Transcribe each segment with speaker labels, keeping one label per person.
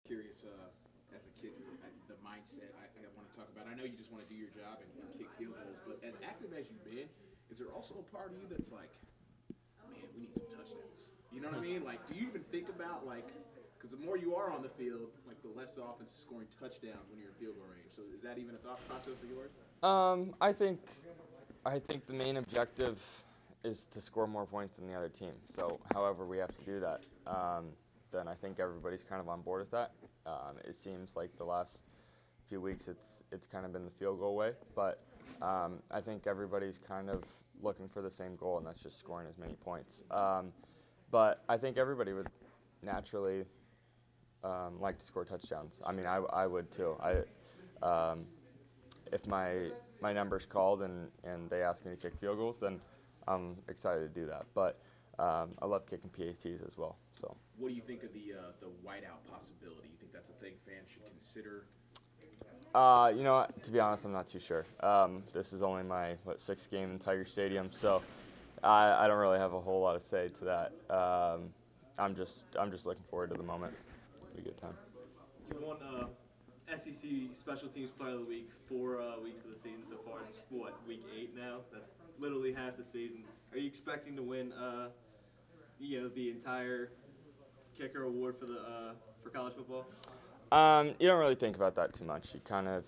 Speaker 1: curious, as a kicker, the mindset I want to talk about. I know you just want to do your job and kick field goals, but as active as you've been, is there also a part of you that's like, man, we need some touchdowns? You know what I mean? Like, do you even think about like, because the more you are on the field, like the less the offense is scoring touchdowns when you're in field goal range. So is that even a thought process of yours?
Speaker 2: I think the main objective is to score more points than the other team. So however we have to do that, then I think everybody's kind of on board with that. It seems like the last few weeks it's kind of been the field goal way, but I think everybody's kind of looking for the same goal, and that's just scoring as many points. But I think everybody would naturally like to score touchdowns. I mean, I would too. If my number's called and they ask me to kick field goals, then I'm excited to do that. But I love kicking PATs as well. So.
Speaker 1: What do you think of the whiteout possibility? You think that's a thing fans should consider?
Speaker 2: To be honest, I'm not too sure. This is only my sixth game in Tiger Stadium, so I don't really have a whole lot to say to that. I'm just looking forward to the moment. It'll be a good time.
Speaker 3: So you won SEC Special Teams Player of the Week 4 weeks of the season so far. It's what, week 8 now? That's literally half the season. Are you expecting to win the entire kicker award for college football?
Speaker 2: You don't really think about that too much. You kind of,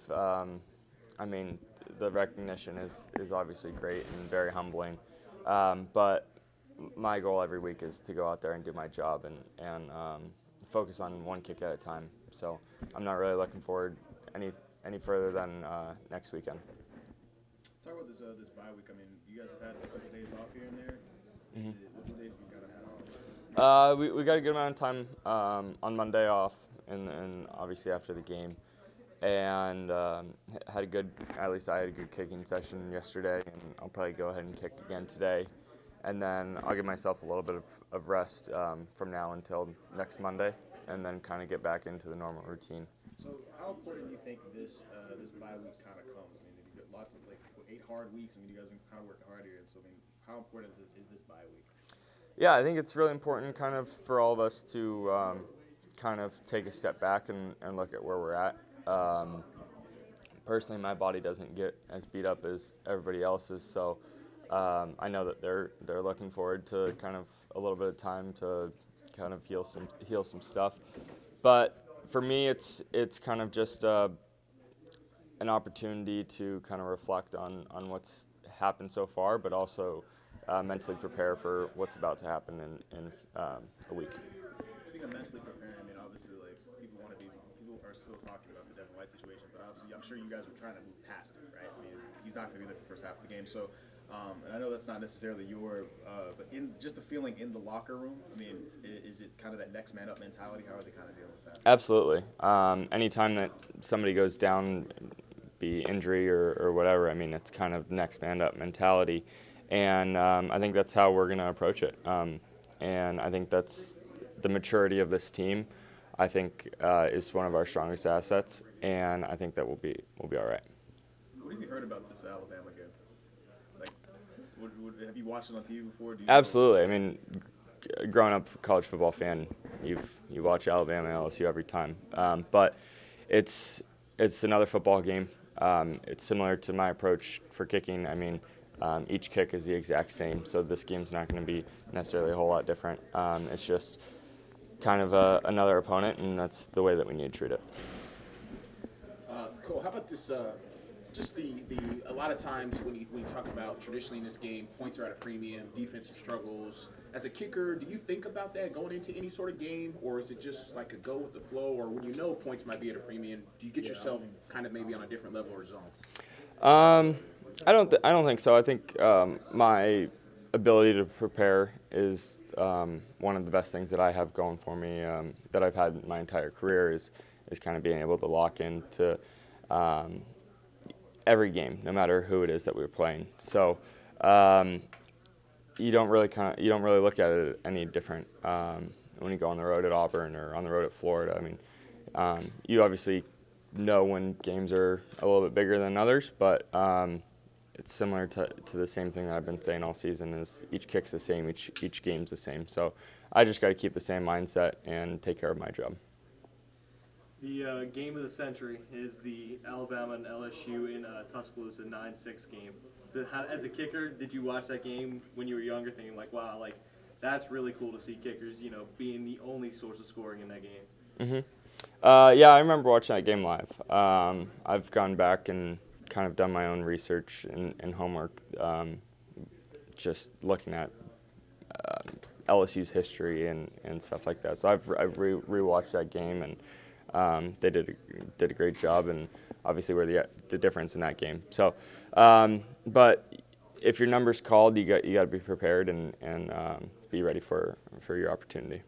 Speaker 2: the recognition is obviously great and very humbling, but my goal every week is to go out there and do my job and focus on one kick at a time. So I'm not really looking forward any further than next weekend.
Speaker 4: Talk about this bye week. I mean, you guys have had a couple of days off here and there. What days we got to have off?
Speaker 2: We got a good amount of time on Monday off, and obviously after the game, and at least I had a good kicking session yesterday, and I'll probably go ahead and kick again today, and then I'll give myself a little bit of rest from now until next Monday, and then kind of get back into the normal routine.
Speaker 4: So how important do you think this bye week kind of comes? I mean, you've got lots of 8 hard weeks. I mean, you guys have been kind of working hard here, so I mean, how important is this bye week?
Speaker 2: Yeah, I think it's really important kind of for all of us to kind of take a step back and look at where we're at. Personally, my body doesn't get as beat up as everybody else's, so I know that they're looking forward to kind of a little bit of time to kind of heal some stuff. But for me, it's kind of just an opportunity to kind of reflect on what's happened so far, but also mentally prepare for what's about to happen in a week.
Speaker 4: Speaking of mentally preparing, I mean, obviously, people are still talking about the Devin White situation, but obviously, I'm sure you guys are trying to move past it, right? I mean, he's not going to be there for the first half of the game, so. And I know that's not necessarily but in just the feeling in the locker room, I mean, is it kind of that next man up mentality? How are they kind of dealing with that?
Speaker 2: Absolutely. Anytime that somebody goes down, be injury or whatever, I mean, it's kind of next man up mentality. And I think that's how we're going to approach it. And I think that's the maturity of this team, I think, is one of our strongest assets. And I think that we'll be all right.
Speaker 4: What have you heard about this Alabama game? Have you watched it on TV before?
Speaker 2: Absolutely. I mean, growing up a college football fan, you watch Alabama and LSU every time. But it's another football game. It's similar to my approach for kicking. I mean, each kick is the exact same, so this game's not going to be necessarily a whole lot different. It's just kind of another opponent, and that's the way that we need to treat it.
Speaker 1: Cool. How about this? Just a lot of times when you talk about traditionally in this game, points are at a premium, defensive struggles. As a kicker, do you think about that going into any sort of game, or is it just like a go with the flow, or when you know points might be at a premium, do you get yourself kind of maybe on a different level or zone?
Speaker 2: I don't think so. I think my ability to prepare is one of the best things that I have going for me that I've had my entire career is kind of being able to lock into every game, no matter who it is that we were playing. So you don't really look at it any different when you go on the road at Auburn or on the road at Florida. I mean, you obviously know when games are a little bit bigger than others, but it's similar to the same thing that I've been saying all season is each kick's the same, each game's the same. So I just got to keep the same mindset and take care of my job.
Speaker 3: The game of the century is the Alabama and LSU in Tuscaloosa 9-6 game. As a kicker, did you watch that game when you were younger, thinking like, wow, like that's really cool to see kickers, being the only source of scoring in that game?
Speaker 2: Yeah, I remember watching that game live. I've gone back and kind of done my own research and homework, just looking at LSU's history and stuff like that. So I've rewatched that game, and they did a great job, and obviously we're the difference in that game. So, but if your number's called, you got to be prepared and be ready for your opportunity.